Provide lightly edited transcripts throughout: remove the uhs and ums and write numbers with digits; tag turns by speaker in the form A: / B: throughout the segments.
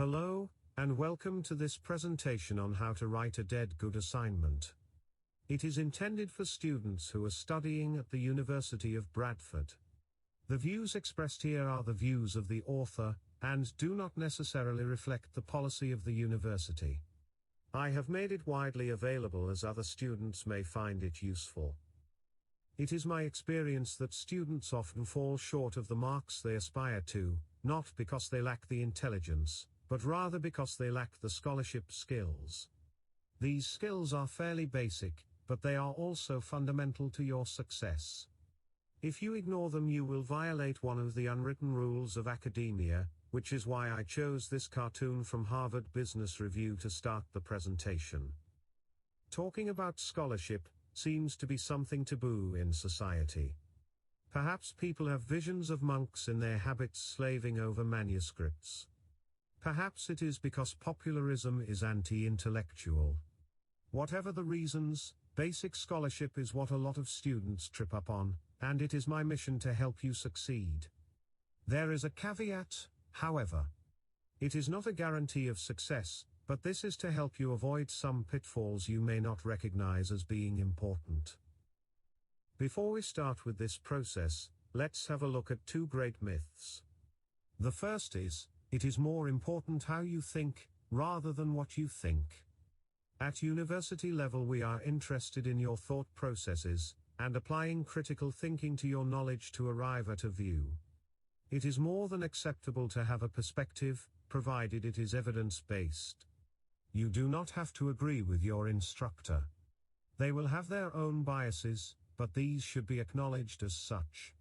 A: Hello, and welcome to this presentation on how to write a dead good assignment. It is intended for students who are studying at the University of Bradford. The views expressed here are the views of the author, and do not necessarily reflect the policy of the university. I have made it widely available as other students may find it useful. It is my experience that students often fall short of the marks they aspire to, not because they lack the intelligence, but rather because they lack the scholarship skills. These skills are fairly basic, but they are also fundamental to your success. If you ignore them, you will violate one of the unwritten rules of academia, which is why I chose this cartoon from Harvard Business Review to start the presentation. Talking about scholarship seems to be something taboo in society. Perhaps people have visions of monks in their habits slaving over manuscripts. Perhaps it is because popularism is anti-intellectual. Whatever the reasons, basic scholarship is what a lot of students trip up on, and it is my mission to help you succeed. There is a caveat, however. It is not a guarantee of success, but this is to help you avoid some pitfalls you may not recognize as being important. Before we start with this process, let's have a look at two great myths. The first is, it is more important how you think, rather than what you think. At university level we are interested in your thought processes, and applying critical thinking to your knowledge to arrive at a view. It is more than acceptable to have a perspective, provided it is evidence-based. You do not have to agree with your instructor. They will have their own biases, but these should be acknowledged as such.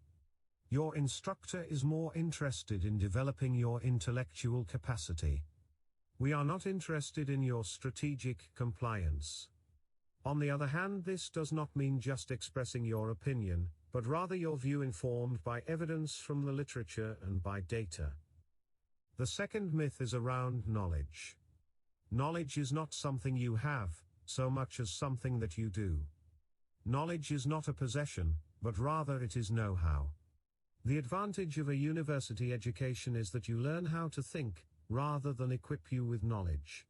A: Your instructor is more interested in developing your intellectual capacity. We are not interested in your strategic compliance. On the other hand, this does not mean just expressing your opinion, but rather your view informed by evidence from the literature and by data. The second myth is around knowledge. Knowledge is not something you have, so much as something that you do. Knowledge is not a possession, but rather it is know-how. The advantage of a university education is that you learn how to think, rather than equip you with knowledge.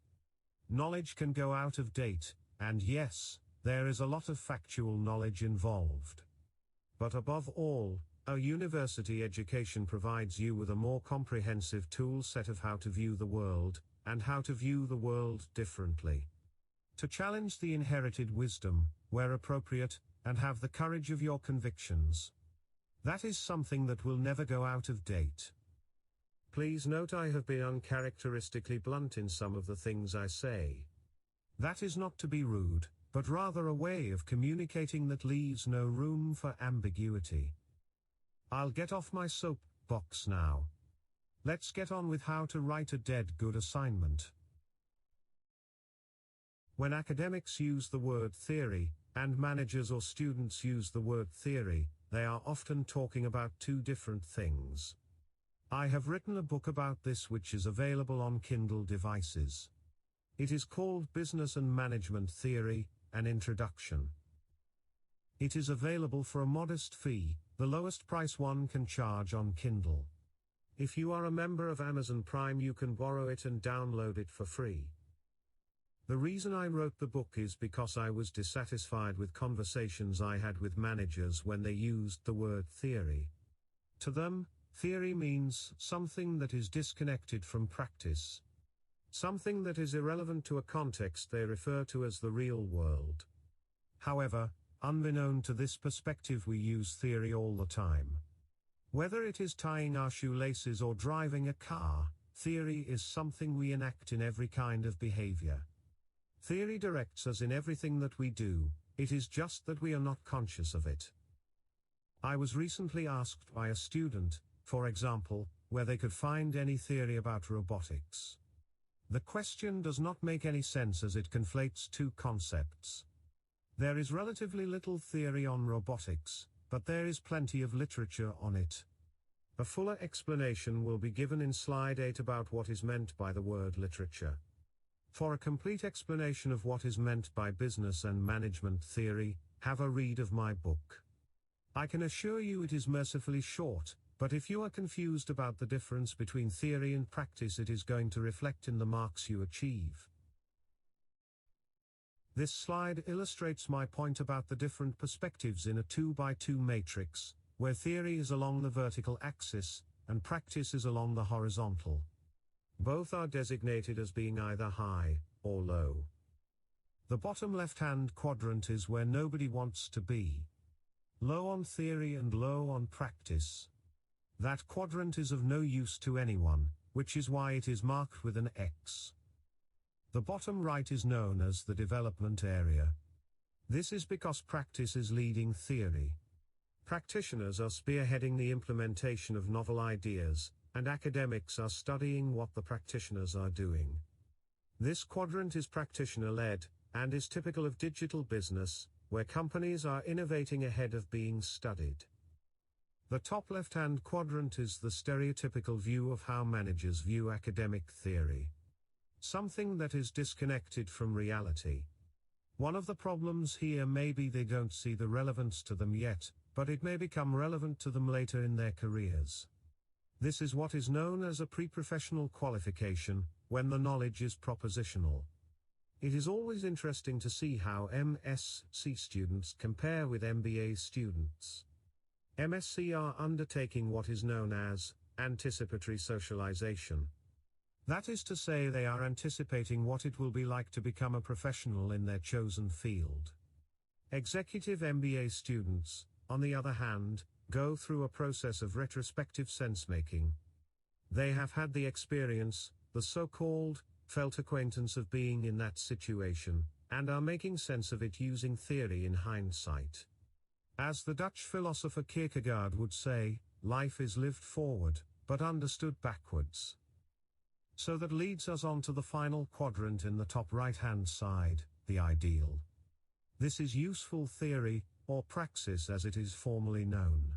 A: Knowledge can go out of date, and yes, there is a lot of factual knowledge involved. But above all, a university education provides you with a more comprehensive tool set of how to view the world, and how to view the world differently. To challenge the inherited wisdom, where appropriate, and have the courage of your convictions. That is something that will never go out of date. Please note I have been uncharacteristically blunt in some of the things I say. That is not to be rude, but rather a way of communicating that leaves no room for ambiguity. I'll get off my soapbox now. Let's get on with how to write a dead good assignment. When academics use the word theory, and managers or students use the word theory, they are often talking about two different things. I have written a book about this which is available on Kindle devices. It is called Business and Management Theory, an Introduction. It is available for a modest fee, the lowest price one can charge on Kindle. If you are a member of Amazon Prime, you can borrow it and download it for free. The reason I wrote the book is because I was dissatisfied with conversations I had with managers when they used the word theory. To them, theory means something that is disconnected from practice. Something that is irrelevant to a context they refer to as the real world. However, unbeknown to this perspective, we use theory all the time. Whether it is tying our shoelaces or driving a car, theory is something we enact in every kind of behavior. Theory directs us in everything that we do, it is just that we are not conscious of it. I was recently asked by a student, for example, where they could find any theory about robotics. The question does not make any sense as it conflates two concepts. There is relatively little theory on robotics, but there is plenty of literature on it. A fuller explanation will be given in slide 8 about what is meant by the word literature. For a complete explanation of what is meant by business and management theory, have a read of my book. I can assure you it is mercifully short, But if you are confused about the difference between theory and practice, it is going to reflect in the marks you achieve. This slide illustrates my point about the different perspectives in a 2x2 matrix, where theory is along the vertical axis, and practice is along the horizontal. Both are designated as being either high or low. The bottom left-hand quadrant is where nobody wants to be. Low on theory and low on practice. That quadrant is of no use to anyone, which is why it is marked with an X. The bottom right is known as the development area. This is because practice is leading theory. Practitioners are spearheading the implementation of novel ideas, and academics are studying what the practitioners are doing. This quadrant is practitioner-led, and is typical of digital business, where companies are innovating ahead of being studied. The top left-hand quadrant is the stereotypical view of how managers view academic theory. Something that is disconnected from reality. One of the problems here may be they don't see the relevance to them yet, but it may become relevant to them later in their careers. This is what is known as a pre-professional qualification, when the knowledge is propositional. It is always interesting to see how MSc students compare with MBA students. MSc are undertaking what is known as anticipatory socialization. That is to say, they are anticipating what it will be like to become a professional in their chosen field. Executive MBA students, on the other hand, go through a process of retrospective sense-making. They have had the experience, the so-called felt acquaintance of being in that situation, and are making sense of it using theory in hindsight. As the Dutch philosopher Kierkegaard would say, life is lived forward, but understood backwards. So that leads us on to the final quadrant in the top right-hand side, the ideal. This is useful theory, or praxis as it is formally known.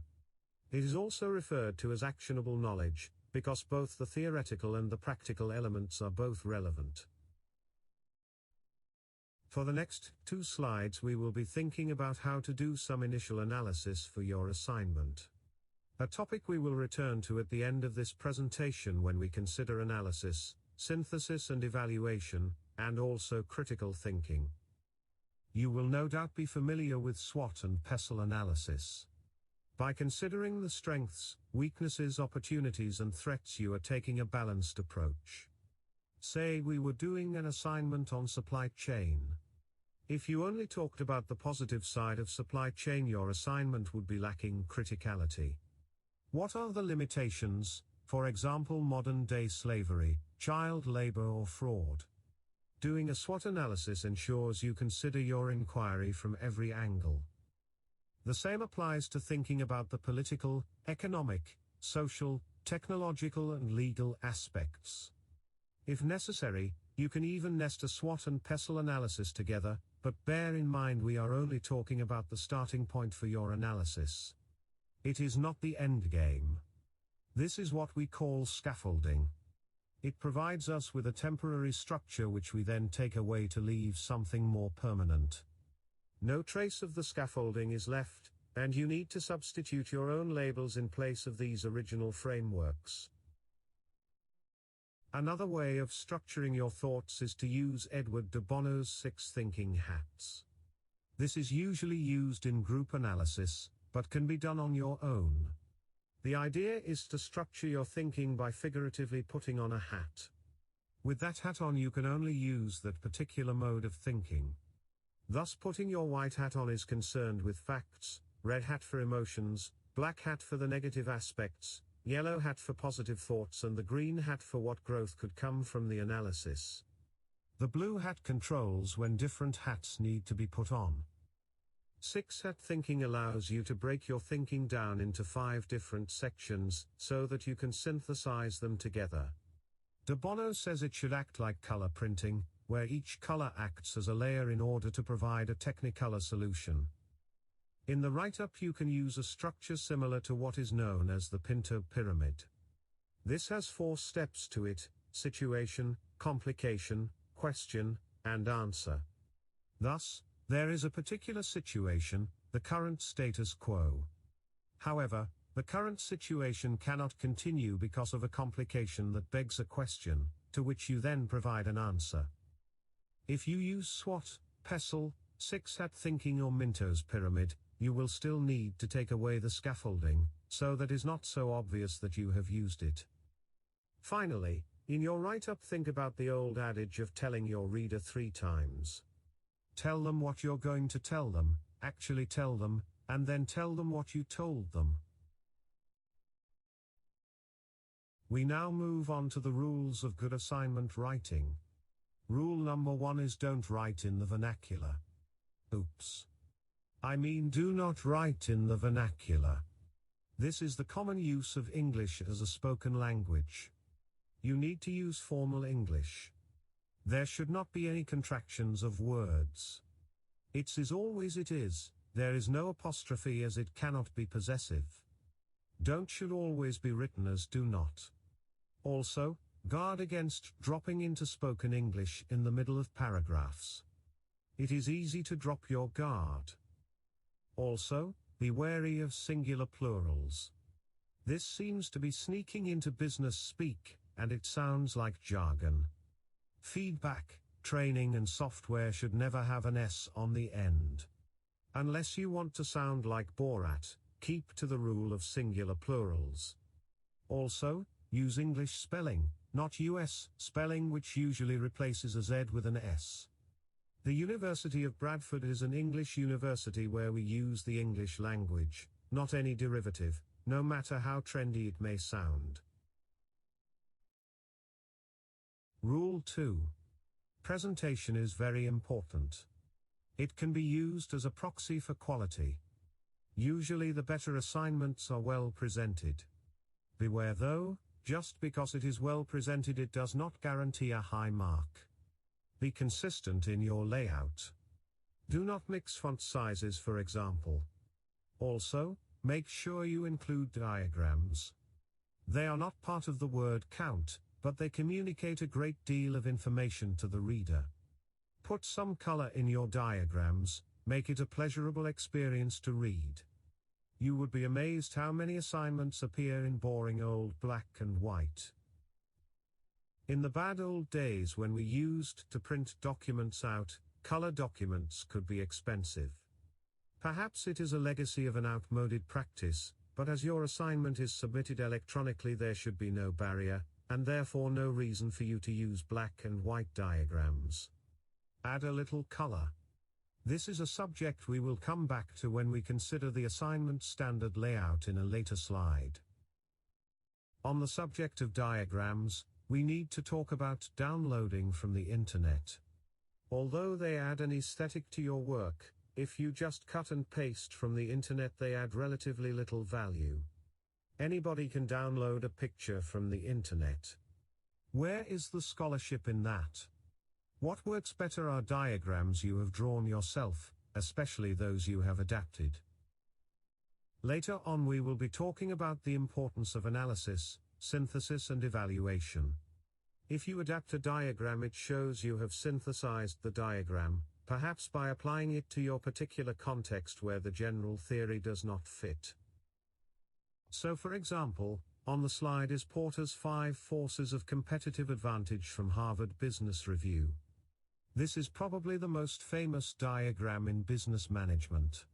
A: It is also referred to as actionable knowledge, because both the theoretical and the practical elements are both relevant. For the next 2 slides we will be thinking about how to do some initial analysis for your assignment. A topic we will return to at the end of this presentation when we consider analysis, synthesis and evaluation, and also critical thinking. You will no doubt be familiar with SWOT and PESTLE analysis. By considering the strengths, weaknesses, opportunities and threats, you are taking a balanced approach. Say we were doing an assignment on supply chain. If you only talked about the positive side of supply chain, your assignment would be lacking criticality. What are the limitations, for example modern-day slavery, child labor or fraud? Doing a SWOT analysis ensures you consider your inquiry from every angle. The same applies to thinking about the political, economic, social, technological and legal aspects. If necessary, you can even nest a SWOT and PESTLE analysis together, but bear in mind we are only talking about the starting point for your analysis. It is not the end game. This is what we call scaffolding. It provides us with a temporary structure which we then take away to leave something more permanent. No trace of the scaffolding is left, and you need to substitute your own labels in place of these original frameworks. Another way of structuring your thoughts is to use Edward de Bono's 6 thinking hats. This is usually used in group analysis, but can be done on your own. The idea is to structure your thinking by figuratively putting on a hat. With that hat on, you can only use that particular mode of thinking. Thus, putting your white hat on is concerned with facts, red hat for emotions, black hat for the negative aspects, yellow hat for positive thoughts, and the green hat for what growth could come from the analysis. The blue hat controls when different hats need to be put on. 6-hat thinking allows you to break your thinking down into 5 different sections, so that you can synthesize them together. De Bono says it should act like color printing, where each color acts as a layer in order to provide a technicolor solution. In the write-up you can use a structure similar to what is known as the Pinto pyramid. This has 4 steps to it: situation, complication, question, and answer. Thus, there is a particular situation, the current status quo. However, The current situation cannot continue because of a complication that begs a question, to which you then provide an answer. If you use SWOT, PESTLE, 6-hat thinking or Minto's pyramid, you will still need to take away the scaffolding, so that it is not so obvious that you have used it. Finally, in your write-up, think about the old adage of telling your reader 3 times. Tell them what you're going to tell them, actually tell them, and then tell them what you told them. We now move on to the rules of good assignment writing. Rule number 1 is don't write in the vernacular. Oops. I mean, do not write in the vernacular. This is the common use of English as a spoken language. You need to use formal English. There should not be any contractions of words. It's is always it is, there is no apostrophe as it cannot be possessive. Don't should always be written as do not. Also, guard against dropping into spoken English in the middle of paragraphs. It is easy to drop your guard. Also, be wary of singular plurals. This seems to be sneaking into business speak, and it sounds like jargon. Feedback, training and software should never have an S on the end. Unless you want to sound like Borat, keep to the rule of singular plurals. Also, use English spelling, not US spelling, which usually replaces a Z with an S. The University of Bradford is an English university where we use the English language, not any derivative, no matter how trendy it may sound. Rule 2. Presentation is very important. It can be used as a proxy for quality. Usually the better assignments are well presented. Beware though, just because it is well presented it does not guarantee a high mark. Be consistent in your layout. Do not mix font sizes, for example. Also, make sure you include diagrams. They are not part of the word count, but they communicate a great deal of information to the reader. Put some color in your diagrams, make it a pleasurable experience to read. You would be amazed how many assignments appear in boring old black and white. In the bad old days when we used to print documents out, color documents could be expensive. Perhaps it is a legacy of an outmoded practice, but as your assignment is submitted electronically there should be no barrier, and therefore no reason for you to use black and white diagrams. Add a little color. This is a subject we will come back to when we consider the assignment standard layout in a later slide. On the subject of diagrams, we need to talk about downloading from the internet. Although they add an aesthetic to your work, if you just cut and paste from the internet they add relatively little value. Anybody can download a picture from the internet. Where is the scholarship in that? What works better are diagrams you have drawn yourself, especially those you have adapted. Later on we will be talking about the importance of analysis, synthesis and evaluation. If you adapt a diagram it shows you have synthesized the diagram, perhaps by applying it to your particular context where the general theory does not fit. So for example, on the slide is Porter's 5 Forces of Competitive Advantage from Harvard Business Review. This is probably the most famous diagram in business management.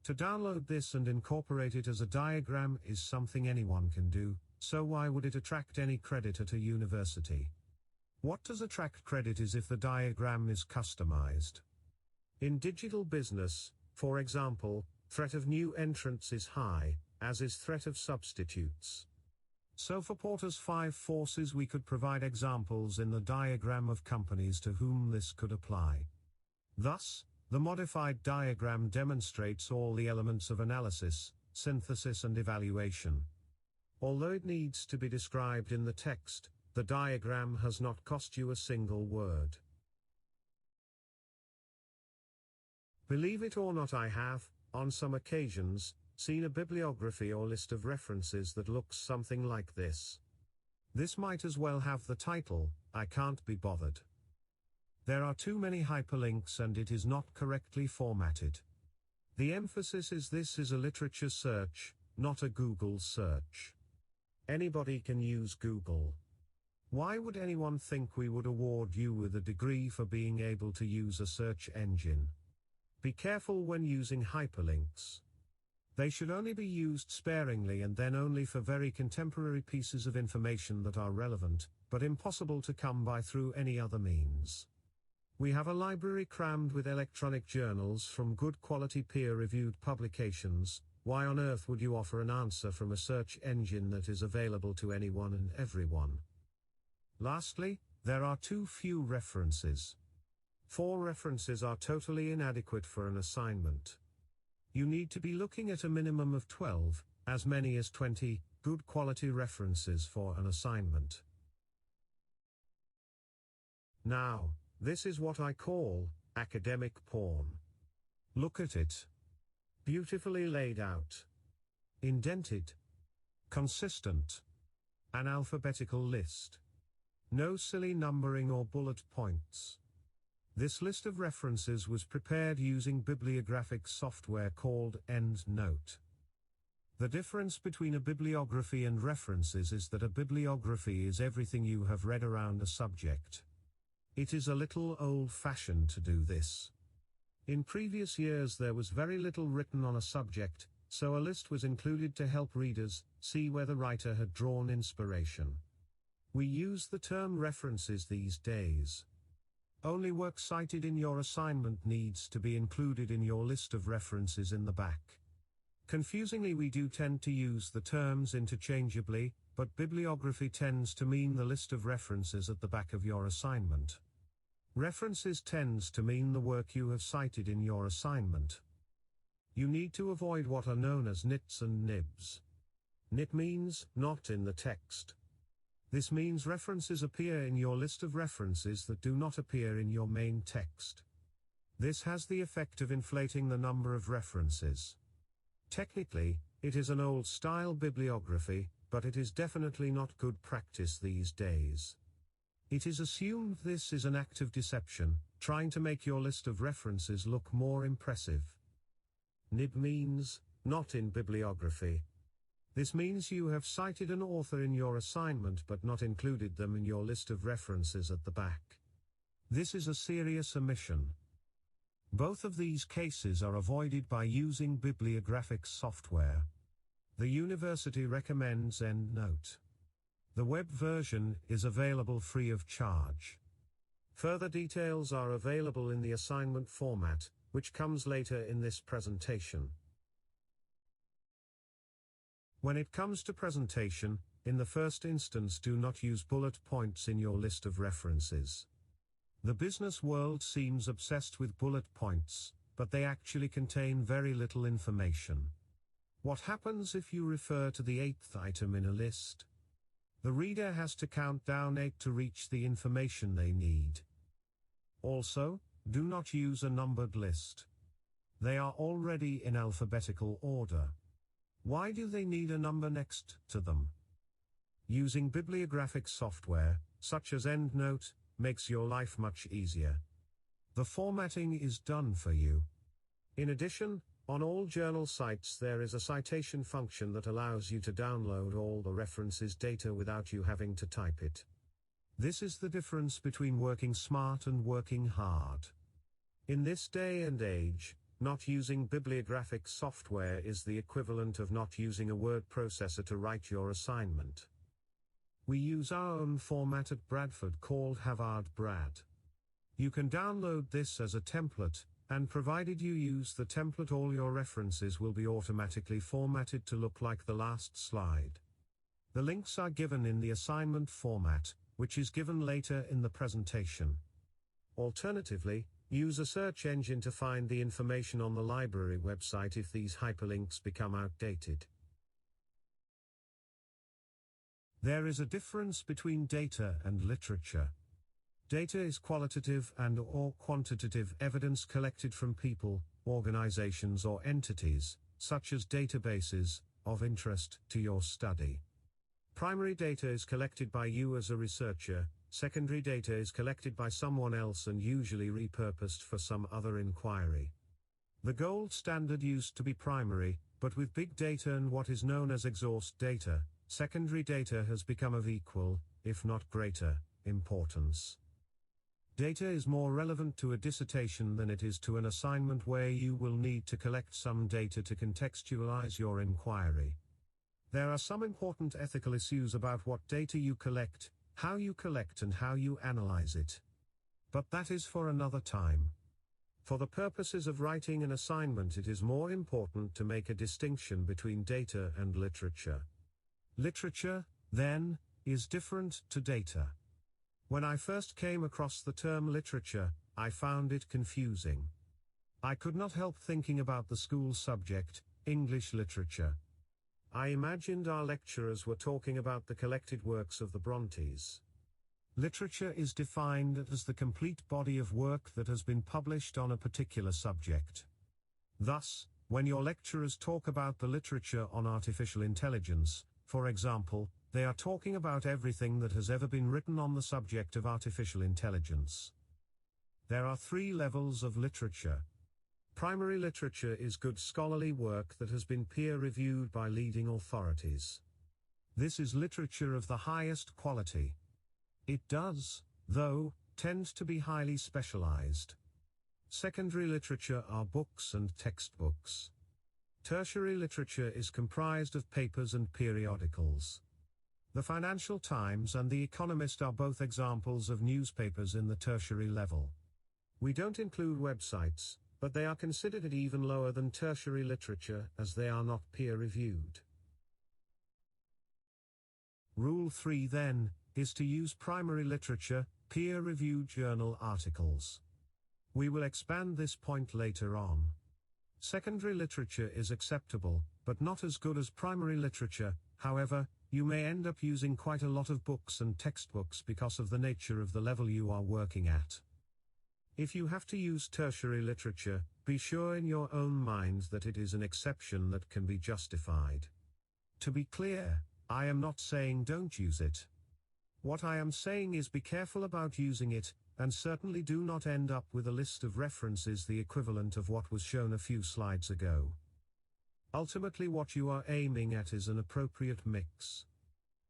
A: To download this and incorporate it as a diagram is something anyone can do, so why would it attract any credit at a university? What does attract credit is if the diagram is customized. In digital business, for example, threat of new entrants is high, as is threat of substitutes. So for Porter's 5 forces we could provide examples in the diagram of companies to whom this could apply. Thus, the modified diagram demonstrates all the elements of analysis, synthesis and evaluation. Although it needs to be described in the text, the diagram has not cost you a single word. Believe it or not, I have, on some occasions, seen a bibliography or list of references that looks something like this. This might as well have the title, "I can't be bothered." There are too many hyperlinks and it is not correctly formatted. The emphasis is this is a literature search, not a Google search. Anybody can use Google. Why would anyone think we would award you with a degree for being able to use a search engine? Be careful when using hyperlinks. They should only be used sparingly and then only for very contemporary pieces of information that are relevant, but impossible to come by through any other means. We have a library crammed with electronic journals from good quality peer-reviewed publications. Why on earth would you offer an answer from a search engine that is available to anyone and everyone? Lastly, there are too few references. 4 references are totally inadequate for an assignment. You need to be looking at a minimum of 12, as many as 20, good quality references for an assignment. Now, this is what I call academic porn. Look at it. Beautifully laid out. Indented. Consistent. An alphabetical list. No silly numbering or bullet points. This list of references was prepared using bibliographic software called EndNote. The difference between a bibliography and references is that a bibliography is everything you have read around a subject. It is a little old-fashioned to do this. In previous years there was very little written on a subject, so a list was included to help readers see where the writer had drawn inspiration. We use the term references these days. Only work cited in your assignment needs to be included in your list of references in the back. Confusingly, we do tend to use the terms interchangeably, but bibliography tends to mean the list of references at the back of your assignment. References tends to mean the work you have cited in your assignment. You need to avoid what are known as nits and nibs. Nit means not in the text. This means references appear in your list of references that do not appear in your main text. This has the effect of inflating the number of references. Technically, it is an old-style bibliography, but it is definitely not good practice these days. It is assumed this is an act of deception, trying to make your list of references look more impressive. Nib means, not in bibliography. This means you have cited an author in your assignment but not included them in your list of references at the back. This is a serious omission. Both of these cases are avoided by using bibliographic software. The university recommends EndNote. The web version is available free of charge. Further details are available in the assignment format, which comes later in this presentation. When it comes to presentation, in the first instance do not use bullet points in your list of references. The business world seems obsessed with bullet points, but they actually contain very little information. What happens if you refer to the 8th item in a list? The reader has to count down 8 to reach the information they need. Also, do not use a numbered list. They are already in alphabetical order. Why do they need a number next to them? Using bibliographic software, such as EndNote, makes your life much easier. The formatting is done for you. In addition, on all journal sites there is a citation function that allows you to download all the references data without you having to type it. This is the difference between working smart and working hard. In this day and age, not using bibliographic software is the equivalent of not using a word processor to write your assignment. We use our own format at Bradford called Havard Brad. You can download this as a template, and provided you use the template, all your references will be automatically formatted to look like the last slide. The links are given in the assignment format, which is given later in the presentation. Alternatively, use a search engine to find the information on the library website if these hyperlinks become outdated. There is a difference between data and literature. Data is qualitative and/or quantitative evidence collected from people, organizations or entities, such as databases, of interest to your study. Primary data is collected by you as a researcher, secondary data is collected by someone else and usually repurposed for some other inquiry. The gold standard used to be primary, but with big data and what is known as exhaust data, secondary data has become of equal, if not greater, importance. Data is more relevant to a dissertation than it is to an assignment where you will need to collect some data to contextualize your inquiry. There are some important ethical issues about what data you collect, how you collect and how you analyze it. But that is for another time. For the purposes of writing an assignment, it is more important to make a distinction between data and literature. Literature, then, is different to data. When I first came across the term literature, I found it confusing. I could not help thinking about the school subject, English literature. I imagined our lecturers were talking about the collected works of the Brontes. Literature is defined as the complete body of work that has been published on a particular subject. Thus, when your lecturers talk about the literature on artificial intelligence, for example, they are talking about everything that has ever been written on the subject of artificial intelligence. There are 3 levels of literature. Primary literature is good scholarly work that has been peer-reviewed by leading authorities. This is literature of the highest quality. It does, though, tend to be highly specialized. Secondary literature are books and textbooks. Tertiary literature is comprised of papers and periodicals. The Financial Times and The Economist are both examples of newspapers in the tertiary level. We don't include websites, but they are considered at even lower than tertiary literature as they are not peer-reviewed. Rule 3 then, is to use primary literature, peer-reviewed journal articles. We will expand this point later on. Secondary literature is acceptable, but not as good as primary literature. However, you may end up using quite a lot of books and textbooks because of the nature of the level you are working at. If you have to use tertiary literature, be sure in your own mind that it is an exception that can be justified. To be clear, I am not saying don't use it. What I am saying is be careful about using it, and certainly do not end up with a list of references the equivalent of what was shown a few slides ago. Ultimately, what you are aiming at is an appropriate mix.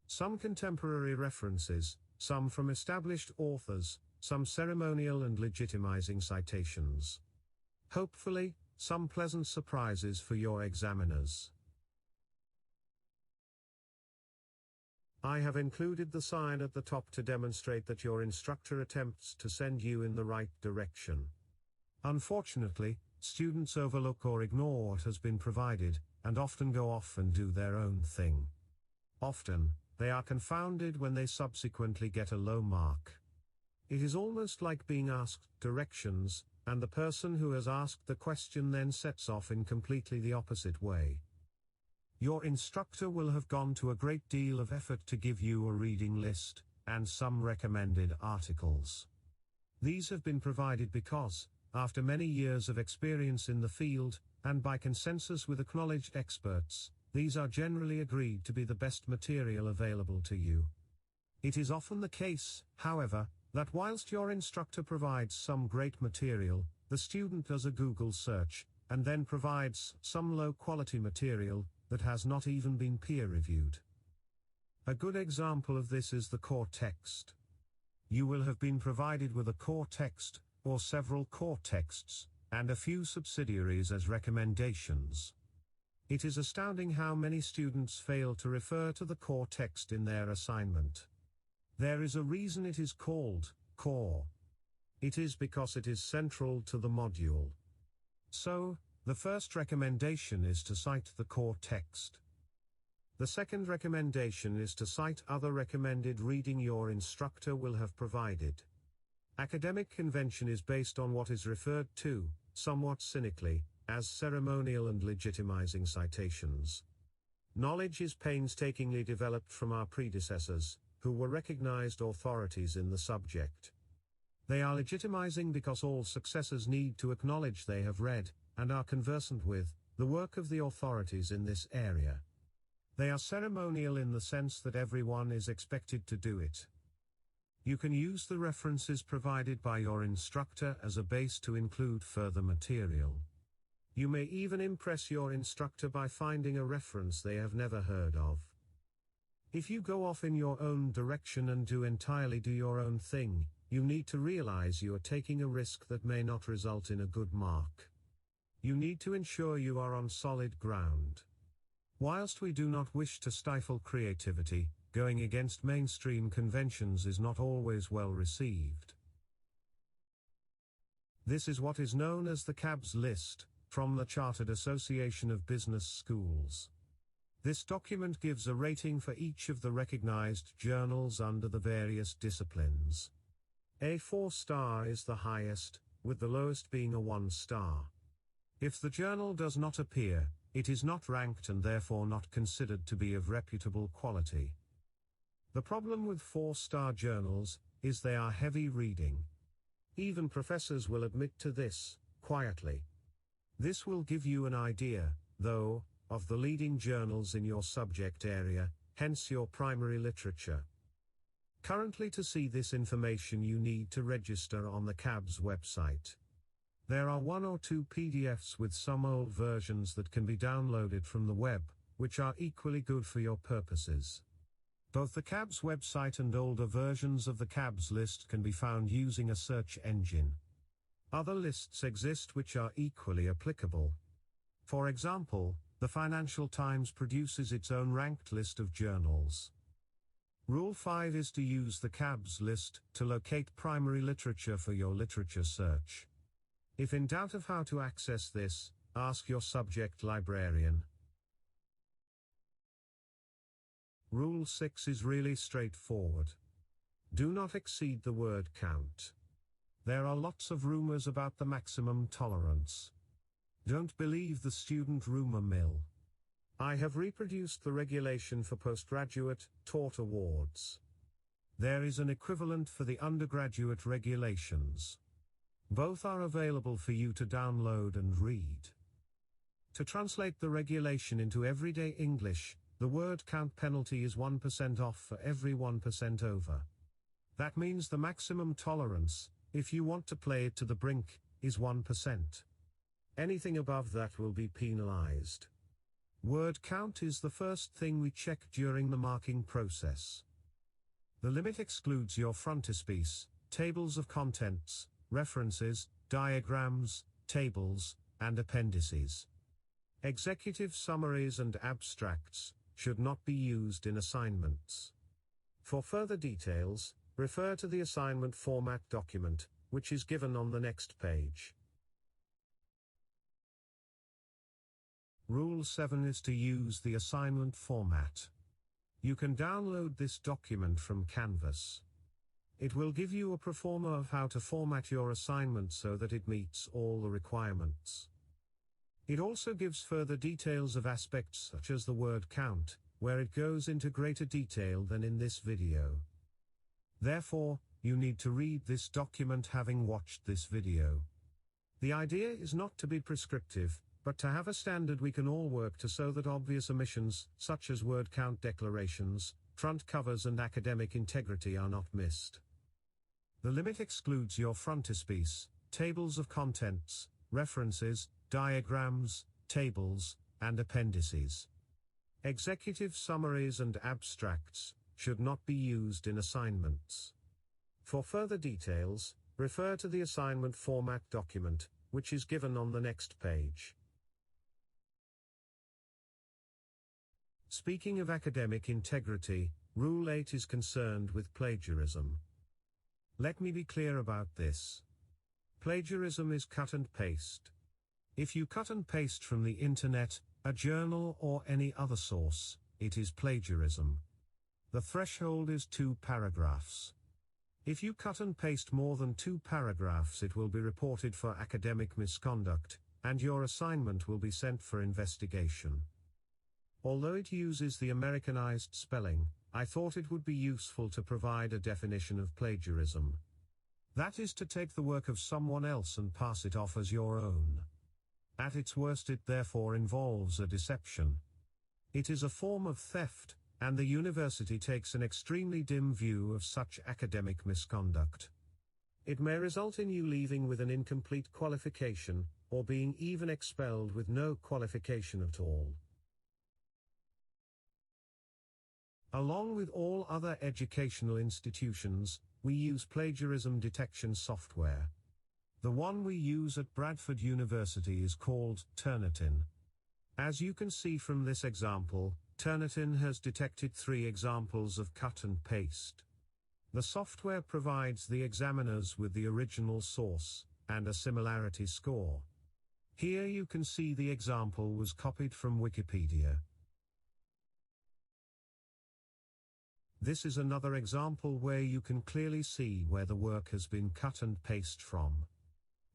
A: Some contemporary references, some from established authors, some ceremonial and legitimizing citations. Hopefully, some pleasant surprises for your examiners. I have included the sign at the top to demonstrate that your instructor attempts to send you in the right direction. Unfortunately, students overlook or ignore what has been provided, and often go off and do their own thing. Often, they are confounded when they subsequently get a low mark. It is almost like being asked directions, and the person who has asked the question then sets off in completely the opposite way. Your instructor will have gone to a great deal of effort to give you a reading list, and some recommended articles. These have been provided because, after many years of experience in the field, and by consensus with acknowledged experts, these are generally agreed to be the best material available to you. It is often the case, however, that whilst your instructor provides some great material, the student does a Google search, and then provides some low-quality material that has not even been peer-reviewed. A good example of this is the core text. You will have been provided with a core text, or several core texts, and a few subsidiaries as recommendations. It is astounding how many students fail to refer to the core text in their assignment. There is a reason it is called core. It is because it is central to the module. So, the first recommendation is to cite the core text. The second recommendation is to cite other recommended reading your instructor will have provided. Academic convention is based on what is referred to, somewhat cynically, as ceremonial and legitimizing citations. Knowledge is painstakingly developed from our predecessors, who were recognized authorities in the subject. They are legitimizing because all successors need to acknowledge they have read, and are conversant with, the work of the authorities in this area. They are ceremonial in the sense that everyone is expected to do it. You can use the references provided by your instructor as a base to include further material. You may even impress your instructor by finding a reference they have never heard of. If you go off in your own direction and do your own thing, you need to realize you are taking a risk that may not result in a good mark. You need to ensure you are on solid ground. Whilst we do not wish to stifle creativity, going against mainstream conventions is not always well received. This is what is known as the CABS list, from the Chartered Association of Business Schools. This document gives a rating for each of the recognized journals under the various disciplines. A 4-star is the highest, with the lowest being a 1-star. If the journal does not appear, it is not ranked and therefore not considered to be of reputable quality. The problem with 4-star journals is they are heavy reading. Even professors will admit to this, quietly. This will give you an idea, though, of the leading journals in your subject area, hence your primary literature. Currently, to see this information you need to register on the CABS website. There are 1 or 2 PDFs with some old versions that can be downloaded from the web, which are equally good for your purposes. Both the CABS website and older versions of the CABS list can be found using a search engine. Other lists exist which are equally applicable. For example, the Financial Times produces its own ranked list of journals. Rule 5 is to use the CABS list to locate primary literature for your literature search. If in doubt of how to access this, ask your subject librarian. Rule 6 is really straightforward. Do not exceed the word count. There are lots of rumors about the maximum tolerance. Don't believe the student rumor mill. I have reproduced the regulation for postgraduate taught awards. There is an equivalent for the undergraduate regulations. Both are available for you to download and read. To translate the regulation into everyday English, the word count penalty is 1% off for every 1% over. That means the maximum tolerance, if you want to play it to the brink, is 1%. Anything above that will be penalized. Word count is the first thing we check during the marking process. The limit excludes your frontispiece, tables of contents, references, diagrams, tables, and appendices. Executive summaries and abstracts should not be used in assignments. For further details, refer to the assignment format document, which is given on the next page. Rule 7 is to use the assignment format. You can download this document from Canvas. It will give you a pro forma of how to format your assignment so that it meets all the requirements. It also gives further details of aspects such as the word count, where it goes into greater detail than in this video. Therefore, you need to read this document having watched this video. The idea is not to be prescriptive, but to have a standard we can all work to so that obvious omissions, such as word count declarations, front covers and academic integrity are not missed. The limit excludes your frontispiece, tables of contents, references, diagrams, tables, and appendices. Executive summaries and abstracts should not be used in assignments. For further details, refer to the assignment format document, which is given on the next page. Speaking of academic integrity, Rule 8 is concerned with plagiarism. Let me be clear about this. Plagiarism is cut and paste. If you cut and paste from the internet, a journal or any other source, it is plagiarism. The threshold is 2 paragraphs. If you cut and paste more than 2 paragraphs, it will be reported for academic misconduct, and your assignment will be sent for investigation. Although it uses the Americanized spelling, I thought it would be useful to provide a definition of plagiarism. That is to take the work of someone else and pass it off as your own. At its worst, it therefore involves a deception. It is a form of theft, and the university takes an extremely dim view of such academic misconduct. It may result in you leaving with an incomplete qualification, or being even expelled with no qualification at all. Along with all other educational institutions, we use plagiarism detection software. The one we use at Bradford University is called Turnitin. As you can see from this example, Turnitin has detected 3 examples of cut and paste. The software provides the examiners with the original source, and a similarity score. Here you can see the example was copied from Wikipedia. This is another example where you can clearly see where the work has been cut and pasted from.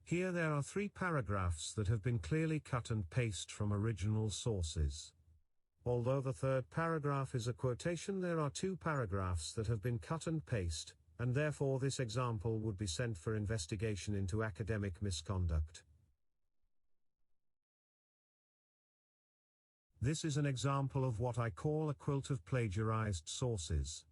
A: Here there are 3 paragraphs that have been clearly cut and pasted from original sources. Although the 3rd paragraph is a quotation, there are 2 paragraphs that have been cut and pasted, and therefore this example would be sent for investigation into academic misconduct. This is an example of what I call a quilt of plagiarized sources.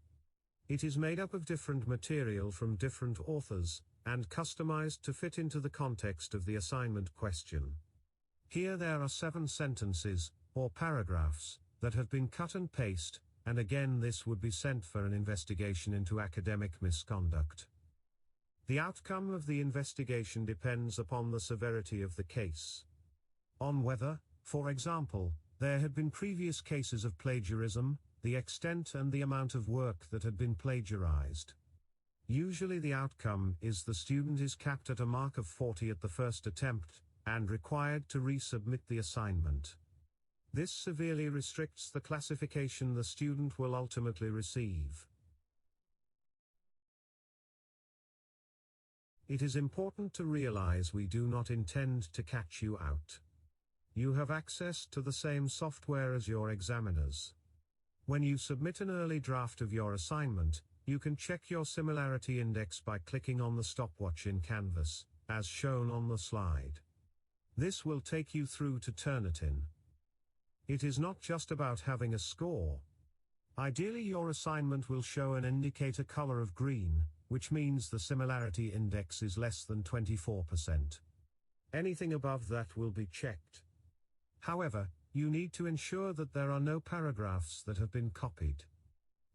A: It is made up of different material from different authors, and customized to fit into the context of the assignment question. Here there are 7 sentences, or paragraphs, that have been cut and pasted, and again this would be sent for an investigation into academic misconduct. The outcome of the investigation depends upon the severity of the case. On whether, for example, there had been previous cases of plagiarism, the extent and the amount of work that had been plagiarized. Usually the outcome is the student is capped at a mark of 40 at the first attempt, and required to resubmit the assignment. This severely restricts the classification the student will ultimately receive. It is important to realize we do not intend to catch you out. You have access to the same software as your examiners. When you submit an early draft of your assignment, you can check your similarity index by clicking on the stopwatch in Canvas, as shown on the slide. This will take you through to Turnitin. It is not just about having a score. Ideally, your assignment will show an indicator color of green, which means the similarity index is less than 24%. Anything above that will be checked. However, you need to ensure that there are no paragraphs that have been copied.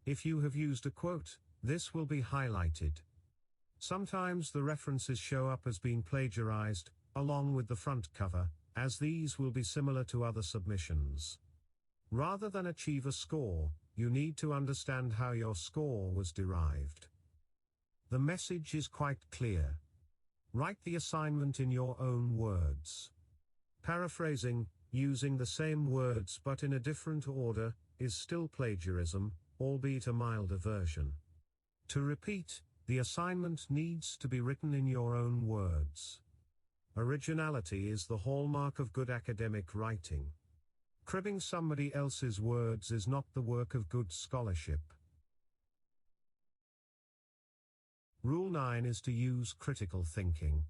A: If you have used a quote, this will be highlighted. Sometimes the references show up as being plagiarized, along with the front cover, as these will be similar to other submissions. Rather than achieve a score, you need to understand how your score was derived. The message is quite clear. Write the assignment in your own words. Paraphrasing, using the same words but in a different order, is still plagiarism, albeit a milder version. To repeat, the assignment needs to be written in your own words. Originality is the hallmark of good academic writing. Cribbing somebody else's words is not the work of good scholarship. Rule 9 is to use critical thinking.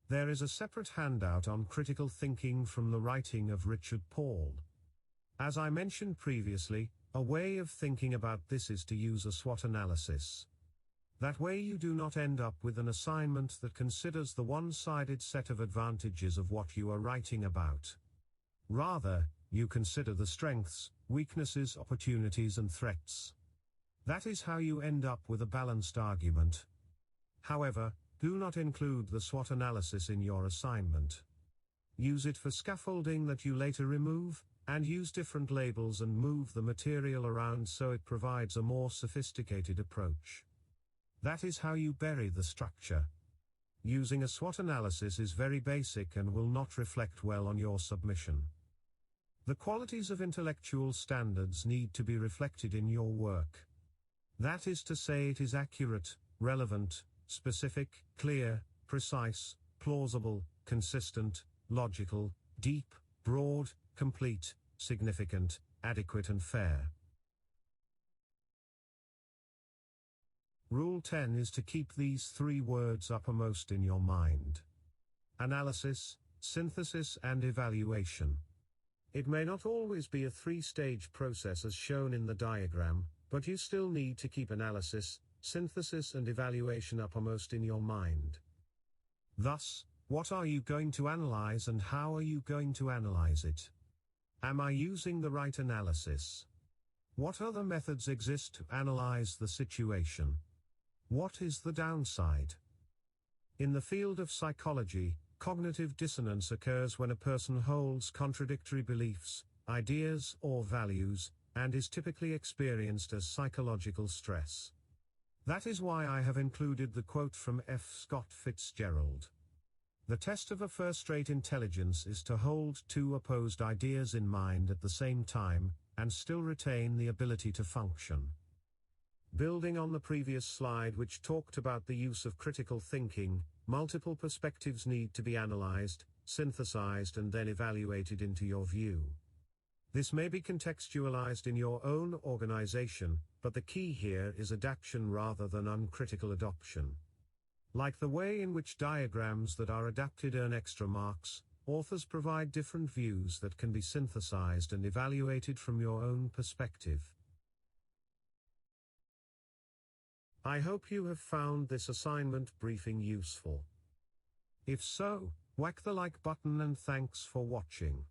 A: There is a separate handout on critical thinking from the writing of Richard Paul. As I mentioned previously, a way of thinking about this is to use a SWOT analysis. That way you do not end up with an assignment that considers the one-sided set of advantages of what you are writing about. Rather, you consider the strengths, weaknesses, opportunities and threats. That is how you end up with a balanced argument. However, do not include the SWOT analysis in your assignment. Use it for scaffolding that you later remove, and use different labels and move the material around so it provides a more sophisticated approach. That is how you bury the structure. Using a SWOT analysis is very basic and will not reflect well on your submission. The qualities of intellectual standards need to be reflected in your work. That is to say, it is accurate, relevant, specific, clear, precise, plausible, consistent, logical, deep, broad, complete, significant, adequate and fair. Rule 10 is to keep these 3 words uppermost in your mind. Analysis, synthesis and evaluation. It may not always be a 3-stage process as shown in the diagram, but you still need to keep analysis, synthesis and evaluation uppermost in your mind. Thus, what are you going to analyze and how are you going to analyze it? Am I using the right analysis? What other methods exist to analyze the situation? What is the downside? In the field of psychology, cognitive dissonance occurs when a person holds contradictory beliefs, ideas, or values, and is typically experienced as psychological stress. That is why I have included the quote from F. Scott Fitzgerald. The test of a first-rate intelligence is to hold two opposed ideas in mind at the same time, and still retain the ability to function. Building on the previous slide which talked about the use of critical thinking, multiple perspectives need to be analyzed, synthesized and then evaluated into your view. This may be contextualized in your own organization, but the key here is adaptation rather than uncritical adoption. Like the way in which diagrams that are adapted earn extra marks, authors provide different views that can be synthesized and evaluated from your own perspective. I hope you have found this assignment briefing useful. If so, whack the like button and thanks for watching.